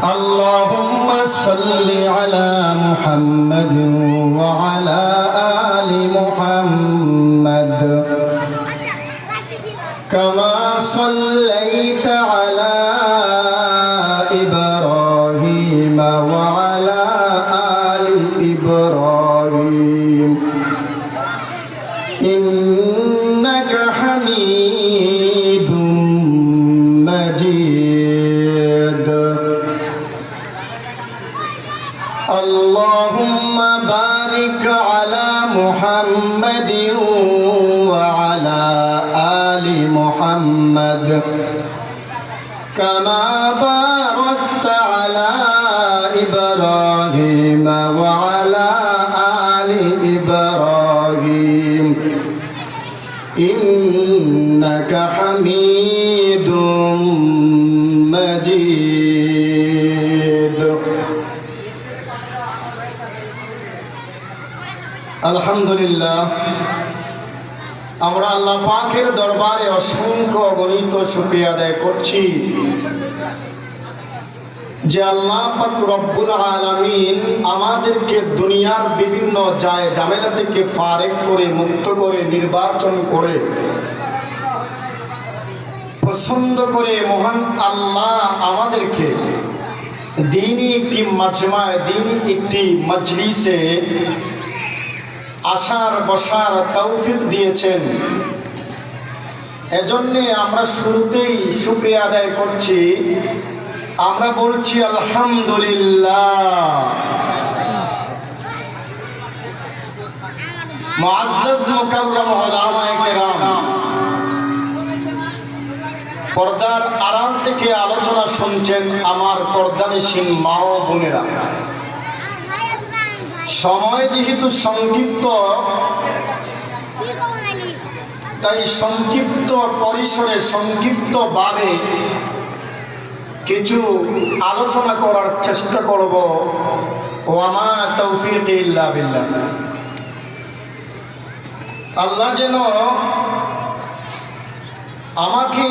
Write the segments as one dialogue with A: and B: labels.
A: اللهم صل على محمد وعلى آل محمد كما صليت على إبراهيم وعلى آل إبراهيم إنك حميد مجيد. اللهم بارك على محمد وعلى آل محمد كما باركت على إبراهيم وعلى آل إبراهيم إنك حميد مجيد. আলহামদুলিল্লাহ, আমরা আল্লাহ পাকের দরবারে অসংখ্য অগণিত শুকরিয়া আদায় করছি যে আল্লাহ পাক রব্বুল আলামিন আমাদেরকে দুনিয়ার বিভিন্ন ঝামেলা থেকে ফারেক করে, মুক্ত করে, নির্বাচন করে, পছন্দ করে মহান আল্লাহ আমাদেরকে দ্বীনি একটি মাজমায়, দ্বীনি একটি মজলিসে আসার বসার তৌফিক দিয়েছেন। এজন্যে আমরা শুরুতেই শুকরিয়া আদায় করছি। আমরা বলছি আলহামদুলিল্লাহ। মুআজ্জাজ মুকাররম উলামায়ে কেরাম, পর্দার আড়াল থেকে আলোচনা শুনছেন আমার পর্দানিশীন মা ও বোনেরা। সময় যেহেতু সংক্ষিপ্ত, তাই সংক্ষিপ্ত পরিসরে, সংক্ষিপ্তভাবে কিছু আলোচনা করার চেষ্টা করব। ওয়ামা তৌফিক ইল্লা বিল্লাহ। আল্লাহ যেন আমাকে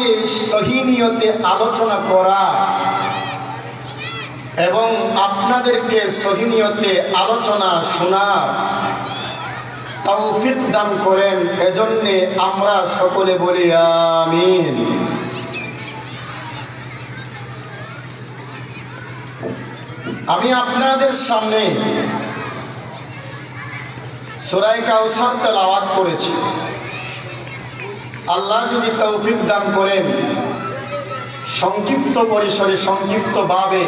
A: সহি নিয়তে আলোচনা করা এবং আপনাদেরকে সহি নিয়তে আলোচনা শোনার তৌফিক দান করেন। এজন্যে আমরা সকলে বলি আমিন। আমি আপনাদের সামনে সূরা কাউসার তেলাওয়াত করেছি। আল্লাহ যদি তৌফিক দান করেন, সংক্ষিপ্ত পরিসরে, সংক্ষিপ্তভাবে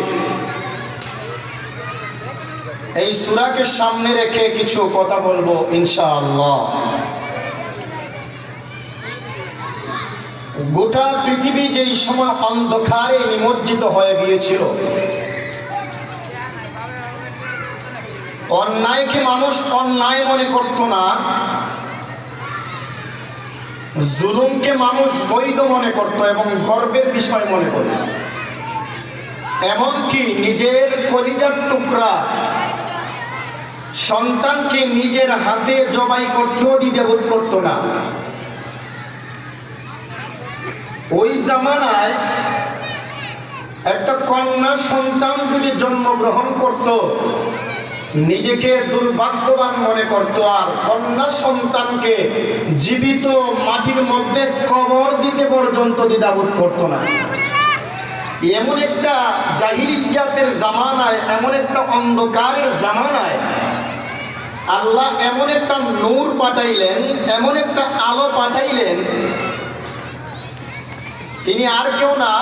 A: এই সূরাকে সামনে রেখে কিছু কথা বলবো ইনশাআল্লাহ। গোটা পৃথিবী যেই সময় অন্ধকারে নিমজ্জিত হয়ে গিয়েছিল, অন্যায়কে মানুষ অন্যায় মনে করত না, জুলুমকে মানুষ বৈধ মনে করত এবং গর্বের বিষয় মনে করত। এমনকি নিজের কলিজার টুকরা সন্তানকে নিজের হাতে জবাই করতেও দ্বিধাবোধ করত না। ওই জামানায় একটা কন্যা সন্তান যদি জন্মগ্রহণ করত, নিজেকে দুর্ভাগ্যবান মনে করত, আর কন্যা সন্তানকে জীবিত মাটির মধ্যে কবর দিতে পর্যন্ত দ্বিধাবোধ করত না। এমন একটা জাহিলিয়াতের জামানায়, এমন একটা অন্ধকারের জামানায় আল্লাহ এমন একটা নূর পাঠাইলেন, এমন একটা আলো পাঠাইলেন। তিনি আর কেউ না,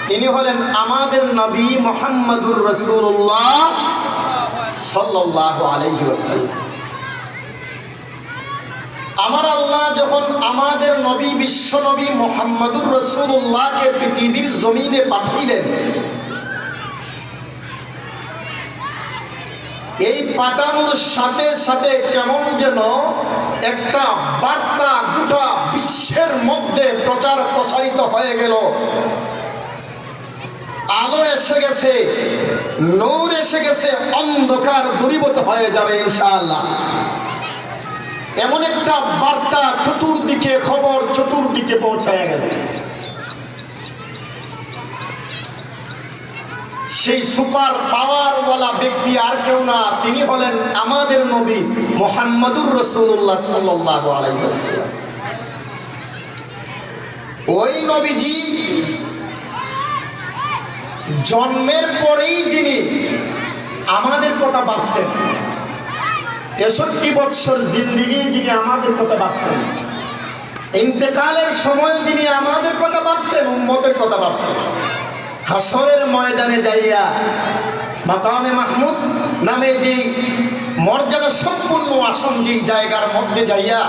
A: তিনি হলেন আমাদের নবী মুহাম্মদুর রাসূলুল্লাহ সাল্লাল্লাহু আলাইহি ওয়াসাল্লাম। আমার আল্লাহ যখন আমাদের নবী, বিশ্ব নবী মুহাম্মদুর রাসূলুল্লাহকে পৃথিবীর জমিনে পাঠাইলেন, এই পাঠানোর সাথে সাথে কেমন যেন একটা বার্তা গোটা বিশ্বের মধ্যে প্রসারিত হয়ে গেল। আলো এসে গেছে, নূর এসে গেছে, অন্ধকার দূরীভূত হয়ে যাবে ইনশাআল্লাহ। এমন একটা বার্তা চতুর্দিকে, খবর চতুর্দিকে পৌঁছায় গেল। সেই সুপার পাওয়ারওয়ালা ব্যক্তি আর কেউ না, তিনি হলেন আমাদের নবী মুহাম্মদুর রাসূলুল্লাহ সাল্লাল্লাহু আলাইহি ওয়াসাল্লাম। ওই নবীজি জন্মের পরেই যিনি আমাদের কথা ভাবছেন, 63 বছর জিন্দেগি যিনি আমাদের কথা ভাবছেন, ইন্তেকালের সময় যিনি আমাদের কথা ভাবছেন, উম্মতের কথা ভাবছেন, হাসরের ময়দানে যাইয়া মাকামে মাহমুদ নামে যে মর্যাদা সম্পন্ন আসন, যে জায়গার মধ্যে যাইয়া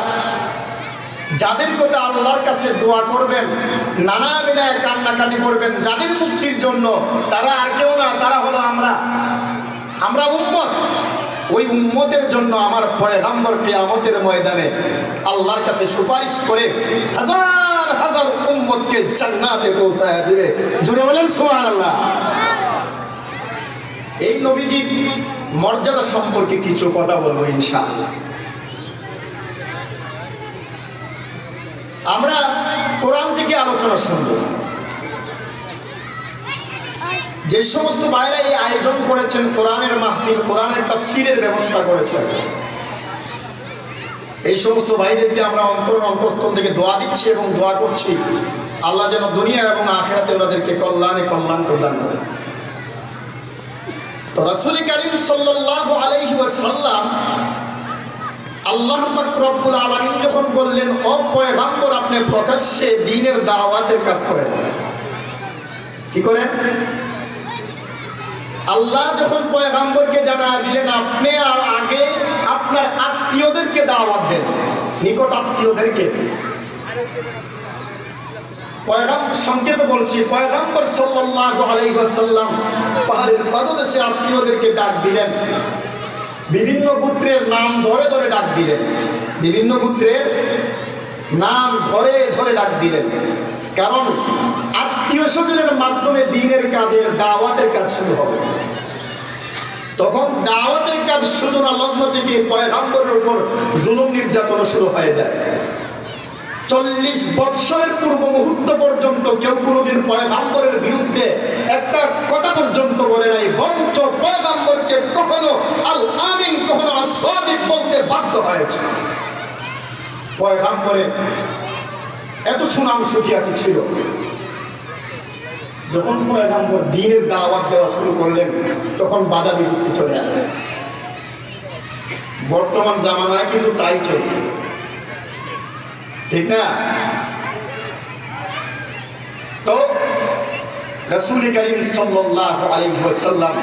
A: যাদের কথা আল্লাহর কাছে দোয়া করবেন, নানা বিনায় কান্নাকাটি করবেন যাদের মুক্তির জন্য, তারা আর কেউ না, তারা হলো আমরা উম্মত। ওই উম্মতের জন্য আমার পয়গম্বর কিয়ামতের ময়দানে আল্লাহর কাছে সুপারিশ করে হাজার হাজার উম্মতকে জান্নাতে পৌঁছায় দিবে। জুড়ে বলেন সুবহানাল্লাহ। এই নবীজির মর্যাদা সম্পর্কে কিছু কথা বলবো ইনশাআল্লাহ। আমরা কোরআন থেকে আলোচনা শুনব। যে সমস্ত ভাইরা এই আয়োজন করেছেন, কোরআনের মাহফিল, কোরআনের তাফসীরের ব্যবস্থা করেছেন, এই সমস্ত ভাইদেরকে আমরা অন্তঃস্থল থেকে দোয়া দিচ্ছি এবং দোয়া করছি আল্লাহ যেন দুনিয়া এবং আখিরাতে ওনাদেরকে কল্যাণ প্রদান করেন। তো রাসূল কারীম সাল্লাল্লাহু আলাইহি ওয়াসাল্লাম, আল্লাহ পাক রব্বুল আলামিন যখন বললেন, ও পয়গম্বর, আপনি প্রকাশ্যে দ্বীনের দাওয়াতের কাজ করেন। কি করেন? আল্লাহ যখন পয়গম্বরকে জানা দিলেন, আপনি আগে আপনার আত্মীয়দেরকে দাওয়াত দেন, নিকট আত্মীয়দেরকে। পয়গম্বর সংক্ষেপে বলছি, পয়গম্বর সাল্লাল্লাহু আলাইহি ওয়াসাল্লাম পাহাড়ের পাদদেশে আত্মীয়দেরকে ডাক দিলেন, বিভিন্ন গোত্রের নাম ধরে ধরে ডাক দিলেন, বিভিন্ন গোত্রের নাম ধরে ধরে ডাক দিলেন। কারণ আত্মীয় স্বজনের মাধ্যমে দ্বীনের কাজের, দাওয়াতের কাজ শুরু হবে। তখন দাওয়াতের কাজ সূচনা লগ্ন থেকে পয়গম্বরের উপর জুলুম নির্যাতন শুরু হয়ে যায়। 40 বৎসরের পূর্ব মুহূর্ত পর্যন্ত কেউ কোনোদিন পয়গম্বরের বিরুদ্ধে একটা কথা পর্যন্ত বলে নাই, বরঞ্চ পয়গম্বরকে কখনো আল আমিন, কখনো আস-সাদিক বলতে বাধ্য হয়েছে। পয়গম্বরের এত সুনাম সুখিয়াতি ছিল। যখন পয়গম্বর দ্বীনের দাওয়াত দেওয়া শুরু করলেন, তখন বাধা বিপত্তি চলে আসে। বর্তমান জামানায় কিন্তু তাই চলছে, ঠিক না? তো রাসূল কারীম সাল্লাল্লাহু আলাইহি ওয়াসাল্লাম,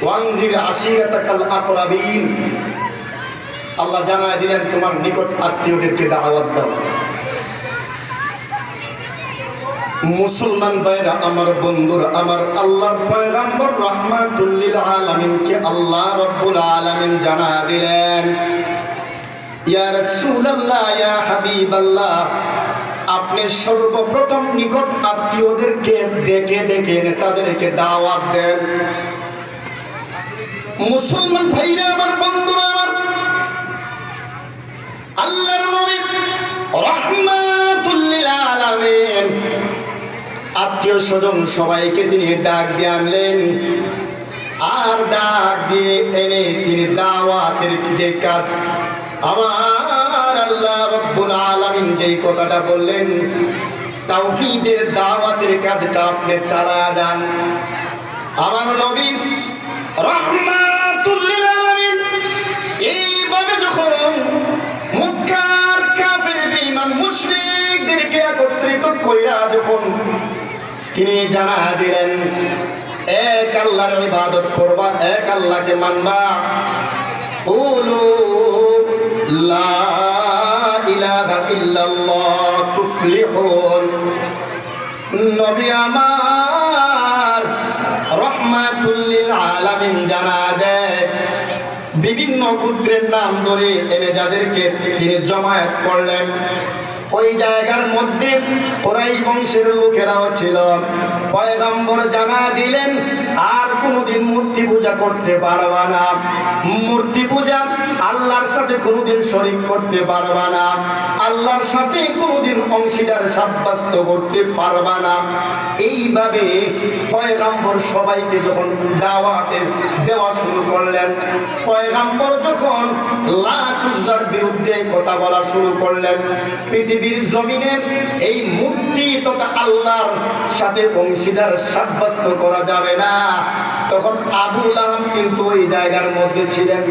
A: ওয়ানজির আশীরাতাকাল আকরাবিন, আল্লাহ জানায় দিলেন, তোমার নিকট আত্মীয়দেরকে দাওয়াত দাও। মুসলমান ভাইরা আমার, বন্ধুরা আমার, আল্লাহর পয়গম্বর রাহমাতুল লিল আলামিনকে আল্লাহ রাব্বুল আলামিন জানা দিলেন, ইয়া রাসূলুল্লাহ, ইয়া হাবিবাল্লাহ, আপনি সর্বপ্রথম নিকট আত্মীয়দেরকে ডেকে ডেকে তাদেরকে দাওয়াত দেন। মুসলমান ভাইরা আমার, বন্ধুরা আমার, আল্লাহর নবী রাহমাতুল লিল আলামিন আত্মীয় স্বজন সবাইকে তিনি ডাক দিয়ে আনলেন, আর ডাক দিয়ে এনে তিনি দাওয়াতের যে কাজ, আমার আল্লাহ রাব্বুল আলামিন যেই কথাটা বললেন, তাওহীদের দাওয়াতের কাজটা আপনি চালিয়ে যান। আমার নবী রাহমাতুল লিল আলামিন এইভাবে যখন মক্কার কাফির বেঈমান মুশরিকদেরকে একত্রিত কইরা যখন তিনি জানা দিলেন, এক আল্লাহর ইবাদত করবা, এক আল্লাহকে মানবা, কুলু লা ইলাহা ইল্লাল্লাহ তুফলিহুন। নবী আমার রাহমাতুল লিল আলামিন জানা দেয়, বিভিন্ন গোত্রের নাম ধরে এনে যাদেরকে তিনি জমায়েত করলেন, ওই জায়গার মধ্যে কুরাইশ বংশের লোকেরাও ছিল। পয়গম্বর জানা দিলেন, আর কোনোদিন মূর্তি পূজা করতে পারবা না, মূর্তি পূজা আল্লাহর সাথে কোনোদিন শরীক করতে পারবা না, আল্লাহর সাথে কোনোদিন অংশীদার সাব্যস্ত করতে পারবা না। এইভাবে পয়গম্বর সবাইকে যখন দাওয়াতের দেওয়া শুরু করলেন, পয়গম্বর যখন লাত উজ্জার বিরুদ্ধে কথা বলা শুরু করলেন, পৃথিবীর জমিনে এই মূর্তি তথা আল্লাহর সাথে অংশীদার সাব্যস্ত করা যাবে না, তখন আবু লাহাব কিন্তু ওই জায়গার মধ্যে ছিলেন।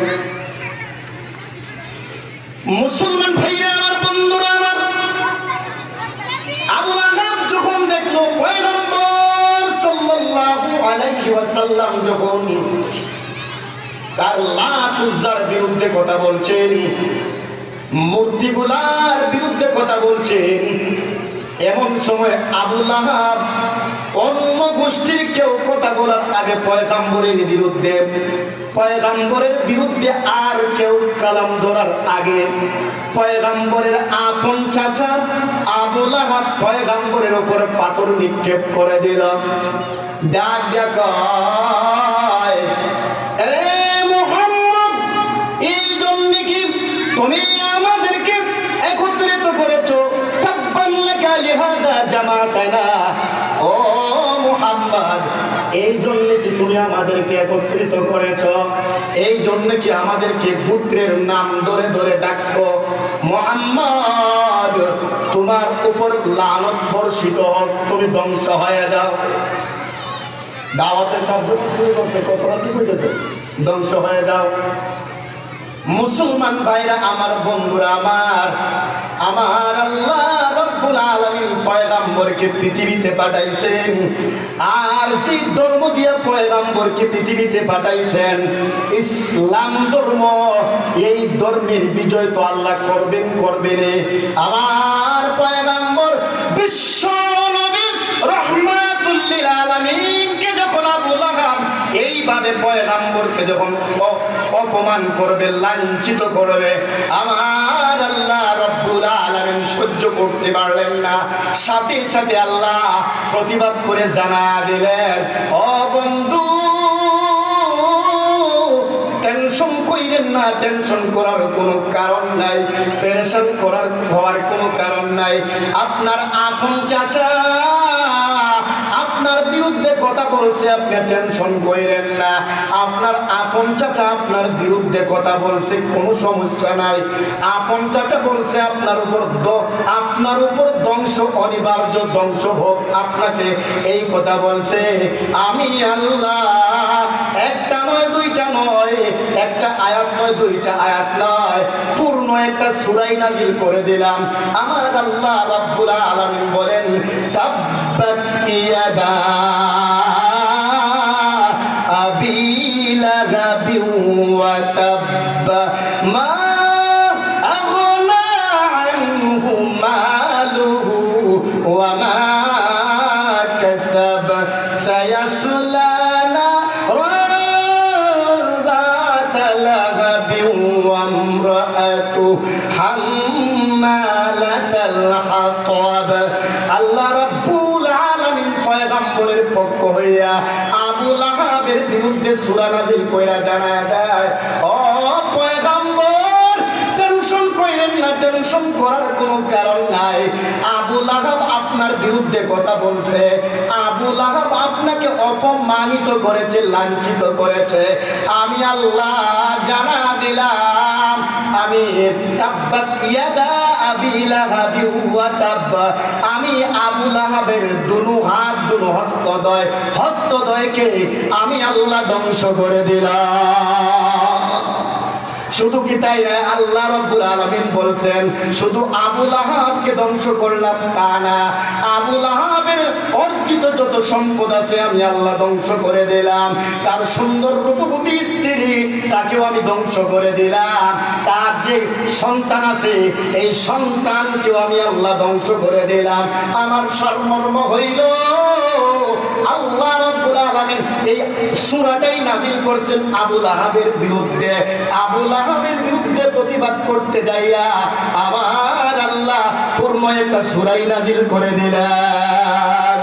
A: মুসলমান ভাইরা আমার, বন্ধুরা আমার, আবু লাহাব যখন দেখলো পয়গম্বর সাল্লাল্লাহু আলাইহি ওয়াসাল্লাম যখন তার লাত উজ্জার বিরুদ্ধে কথা বলছেন, মূর্তিগুলার বিরুদ্ধে কথা বলছেন, এমন সময় আবু লাহাব অন্য গোষ্ঠীর কেউ কথা বলার আগে পয়গম্বরের বিরুদ্ধে আর কেউ কালাম ধরার আগে পয়গম্বরের আপন চাচা আবু লাহাব পয়গম্বরের উপর পাথর নিক্ষেপ করে দিল। ডাক দেখায়, রে মুহাম্মদ, এই জন্য কি তুমি আমাদেরকে একত্রিত করেছো? তাব্বান লাকা লিহাদা জামাতানা। ও মুহাম্মদ, এই জন্য কি তুমি আমাদেরকে একত্রিত করেছো? এই জন্য কি আমাদেরকে গোত্রের নাম ধরে ধরে ডাকছো? মুহাম্মদ, তোমার উপর লানত বর্ষিত হোক, তুমি ধ্বংস হয়ে যাও। দাওয়াতের কার্যক্রম শুরু করছে, কতটা কি কইতেছে? ধ্বংস হয়ে যাও। মুসলমান ভাইরা আমার, বন্ধুরা আমার, আমার আল্লাহ রব্বুল আলামিন পয়গম্বরকে পৃথিবীতে পাঠাইছেন, আর যে ধর্ম দিয়া পয়গম্বরকে পৃথিবীতে পাঠাইছেন ইসলাম ধর্ম, এই ধর্মের বিজয় তো আল্লাহ করবেন। আমার পয়গম্বর বিশ্ব নবী রাহমাতুল লিল আলামিনকে যখন আবু লাহাব এইভাবে পয়গম্বরকে যখন অপমান করবে, লাঞ্ছিত করবে, আমার আল্লাহ রব্বুল আলামিন সহ্য করতে পারলেন না। সাথে সাথে আল্লাহ প্রতিবাদ করে জানা দিলেন, ও বন্ধু, টেনশন কইরেন না, টেনশন করার কোনো কারণ নাই, পেরেশান হওয়ার কোনো কারণ নাই। আপনার আপন চাচা আপনার বিরুদ্ধে কথা বলছে, আপনি টেনশন কইরেন না। আপনার আপন চাচা আপনার বিরুদ্ধে কথা বলছে, কোনো সমস্যা নাই। আপন চাচা বলছে আপনার উপর ধ্বংস অনিবার্য, ধ্বংস হোক আপনাকে, এই কথা বলছে। আমি আল্লাহ একটা নয়, দুইটা নয়, একটা আয়াত নয়, দুইটা আয়াত নয়, পূর্ণ একটা সূরাই নাযিল করে দিলাম। আমার আল্লাহ রাব্বুল আলামিন বলেন, তাব্বাত ইয়াদা আবি লাহাবিন ওয়া তাব্বা, মা আগনা আনহু মালুহু ওয়া মা কাসাব, সায়াসলা আল্লাহ রাব্বুল আলামিন পয়গম্বরের পক্ষ হইয়া আবু লাহাবের বিরুদ্ধে সূরা নাযিল কইরা জানায় দেয়, ও পয়গম্বর, টেনশন কইরেন না, টেনশন করার কোনো কারণ নাই। আবু লাহাব আপনার বিরুদ্ধে কথা বলছে, আবু লাহাব আপনাকে অপমানিত করেছে, লাঞ্ছিত করেছে। আমি আল্লাহ জানা দিলাম, আমি তাব্বাত ইয়াদা আবি লাহাবি ওয়া তাব্বা, আমি আবু লাহাবের দুনু হাত, দুনু হস্তদ্বয়কে আমি আল্লাহ ধ্বংস করে দিলাম। শুধু কি তাই নয়, আল্লাহ রাব্বুল আলামিন বলছেন শুধু আবু লাহাবকে ধ্বংস করলাম তা না, আবু লাহাবের অর্জিত যত সম্পদ আছে আমি আল্লাহ ধ্বংস করে দিলাম। তার সুন্দর রূপবতী স্ত্রী, তাকেও আমি ধ্বংস করে দিলাম। তার যে সন্তান আছে, এই সন্তানকেও আমি আল্লাহ ধ্বংস করে দিলাম। আমার সারমর্ম হইল আল্লাহ রাব্বুল আলামিন এই সূরাটাই নাযিল করেছেন আবু লাহাবের বিরুদ্ধে। আবু লাহাবের বিরুদ্ধে প্রতিবাদ করতে যাইয়া আমার আল্লাহ পূর্ণ একটা সূরাই নাযিল করে দিলেন।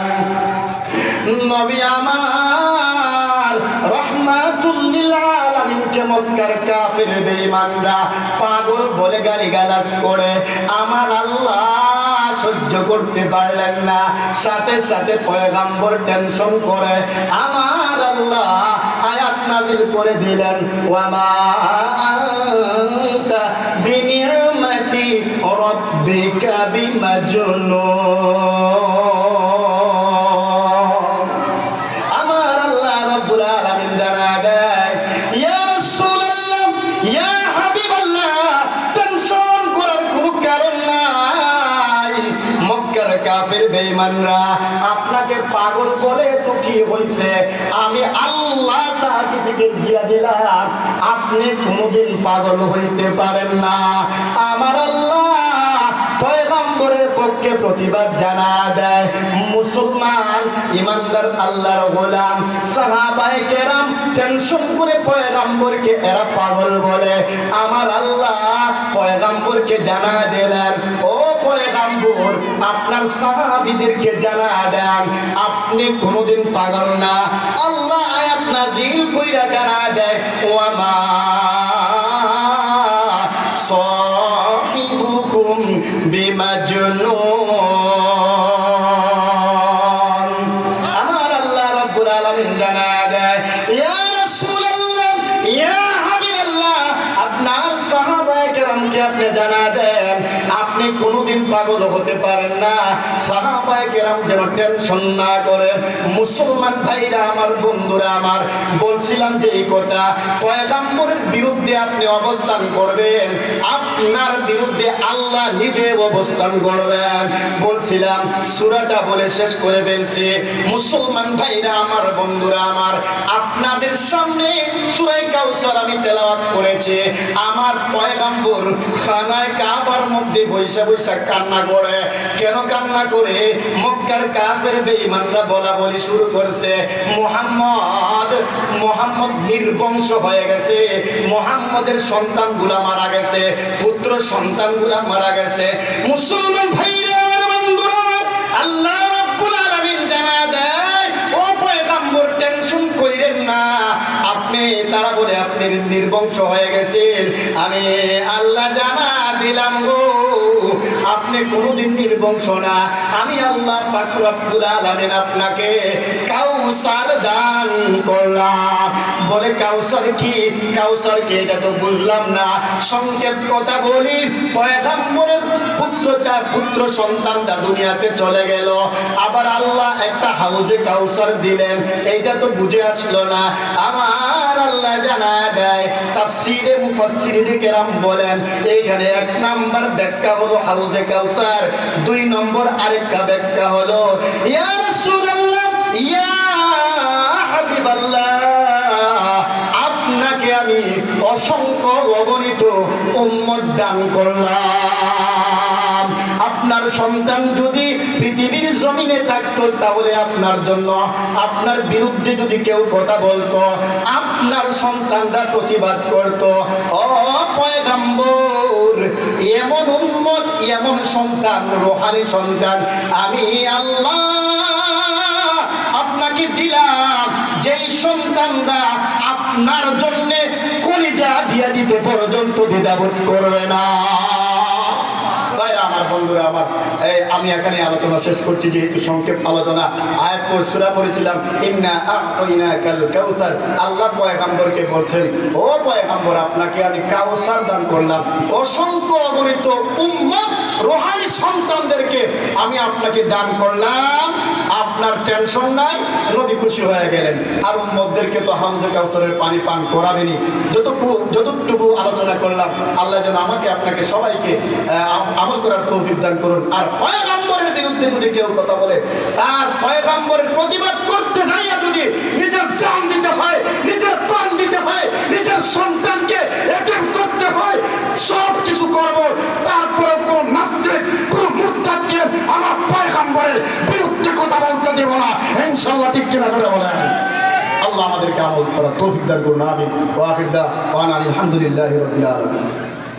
A: নবী আমার রাহমাতুল লিল আলামিনকে মক্কার কাফির বেঈমানরা পাগল বলে গালিগালাজ করে আমার আল্লাহ সহ্য করতে পারলেন না। সাথে সাথে পয়গম্বর টেনশন করে আমার আল্লাহ আয়াত নাযিল করে দিলেন, ওয়া মা আনতা বিনি'মাতি রাব্বিকা বিমাজনুন। আমার আল্লাহ রাব্বুল আলামিন জানা দেয়, ইয়া রাসূলুল্লাহ, ইয়া হাবিবাল্লাহ, টেনশন করার কোনো কারণ নাই। মক্কার কাফির বেঈমানরা আপনাকে পাগল বলে তো কি হইছে, আমি আল্লাহ সার্টিফিকেট দিয়ে দিলাম আপনি কোনোদিন পাগল হইতে পারেন না। আমার আল্লাহ পয়গম্বরের পক্ষে প্রতিবাদ জানা দেয়। মুসলমান ইমানদার আল্লাহর গোলাম সাহাবায়ে কেরাম টেনশন করে পয়গম্বরকে এরা পাগল বলে। আমার আল্লাহ পয়গম্বরকে জানা দিলেন, ও পয়গম্বর আপনার সাহাবীদেরকে জানা দেন আপনি কোনোদিন পাগল না। আল্লাহ আয়াত নাযিল কইরা জানা দেয়, ওয়া মা সাহিবুকুম বিমাজনুন। আমার আল্লাহ রাব্বুল আলামিন জানা দেয়, ইয়া রাসূলুল্লাহ, ইয়া হাবিবাল্লাহ, আপনার সাহাবায়ে কেরামকে আপনি জানা দেন আপনি কোনোদিন পাগল হতে পারেন না। সাহাবায়ে কেরাম যেন টেনশন না করেন। মুসলমান ভাইরা আমার, বন্ধুরা আমার, বলছিলাম যে এই কথা পয়গম্বরের বিরুদ্ধে আপনি অবস্থান করবেন, আপনার বিরুদ্ধে আল্লাহ নিজে অবস্থান করবেন। বলছিলাম সূরাটা বলে শেষ করে ফেলছি। মুসলমান ভাইরা আমার, বন্ধুরা আমার, আপনাদের সামনে সূরা কাউসার আমি তেলাওয়াত করেছি। আমার পয়গম্বর খানায় কাবার মধ্যে বৈশা বৈশা কান্না করে। কেন কান্না করে? মক্কার কাফের বেঈমানরা বলা বলি শুরু করছে, মুহাম্মদ নির্বংশ হয়ে গেছে, মুহাম্মদের সন্তানগুলা মারা গেছে, পুত্র সন্তানগুলা মারা গেছে। মুসলমান ভাইরা আমার, বন্ধুরা, আল্লাহ রাব্বুল আলামিন জানা দেয়, ও পয়গম্বর টেনশন কইরেন না, আপনি তারা বলে আপনি নির্বংশ হয়ে গেছেন, আমি আল্লাহ জানা দিলাম গো আপনি কোনোদিন নির্বংশ না। আমি আল্লাহ পাক রব্বুল আলামিন আপনাকে কাউসার দান করলাম। বলে কাউসার কি? কাউসার কি এটা তো বুঝলাম না। সংক্ষেপ কথা বলি, পয়গম্বরের পুত্র সন্তানটা দুনিয়াতে চলে গেল, আবার আল্লাহ একটা হাউজে কাউসার দিলেন, এইটা তো বুঝে আসলো না। আমার আল্লাহ জানা দেয়, তাফসীরে মুফাসসিরিনে কেরাম বলেন এইখানে এক নাম্বার ব্যাখ্যা হলো হাউজে কাউসার, দুই নম্বর আরেকটা ব্যাখ্যা হলো ইয়া রাসূলুল্লাহ, ইয়া হাবিবাল্লাহ, আপনাকে আমি অসংখ্য অগণিত উম্মত দান করলাম। আপনার সন্তান যদি পৃথিবীর জমিনে থাকতো তাহলে আপনার জন্য, আপনার বিরুদ্ধে যদি কেউ কথা বলতো, আপনার সন্তানরা প্রতিবাদ করত। ও পয়গম্বর, এমন উম্মত, এমন সন্তান, রূহানি সন্তান আমি আল্লাহ আপনাকে দিলাম, যেই সন্তানরা আপনার জন্য কলিজা দিয়া দিতে পর্যন্ত দ্বিধাবোধ করবে না। আমার বন্ধুরা আমার, আমি এখানে আলোচনা শেষ করছি, যেহেতু সংক্ষেপ আলোচনা। আয়াত সূরা পড়েছিলাম, ইন্না আ'তাইনাকাল কাউসার। আল্লাহ পয়গম্বরকে বলছেন, ও পয়গম্বর আপনাকে আমি কাউসার দান করলাম, অসংখ্য অগণিত উম্মত রূহানি সন্তানদেরকে আমি আপনাকে দান করলাম। আপনার টেনশন নাই, নবী খুশি হয়ে গেলেন। আর উম্মতদেরকে তো হাউজে কাউসারের পানি পান করাবেনি। যতটুকু আলোচনা করলাম, আল্লাহ যেন আমাকে আপনাকে সবাইকে আমল করার তৌফিক দান করুন। আর পয়গম্বরের বিরুদ্ধে যদি কেউ কথা বলে, তার পয়গম্বরের প্রতিবাদ করতে যাইয়া যদি নিজের জান দিতে হয়, নিজের প্রাণ দিতে হয়, নিজের সন্তানকে অ্যাটেক করতে হয়, সব কিছু করব, তারপরে কোন নাস্তিক, কোন মুরতাদকে আমার পয়গম্বরের বিরুদ্ধে কথা বলতে দেব না, ইনশাআল্লাহ। ঠিক কিনা জোরে বলেন। আল্লাহ আমাদেরকে আমল করার তৌফিক দান করুন। আমিন। ওয়া আখির দাওয়ানা আলহামদুলিল্লাহি রাব্বিল আলামিন।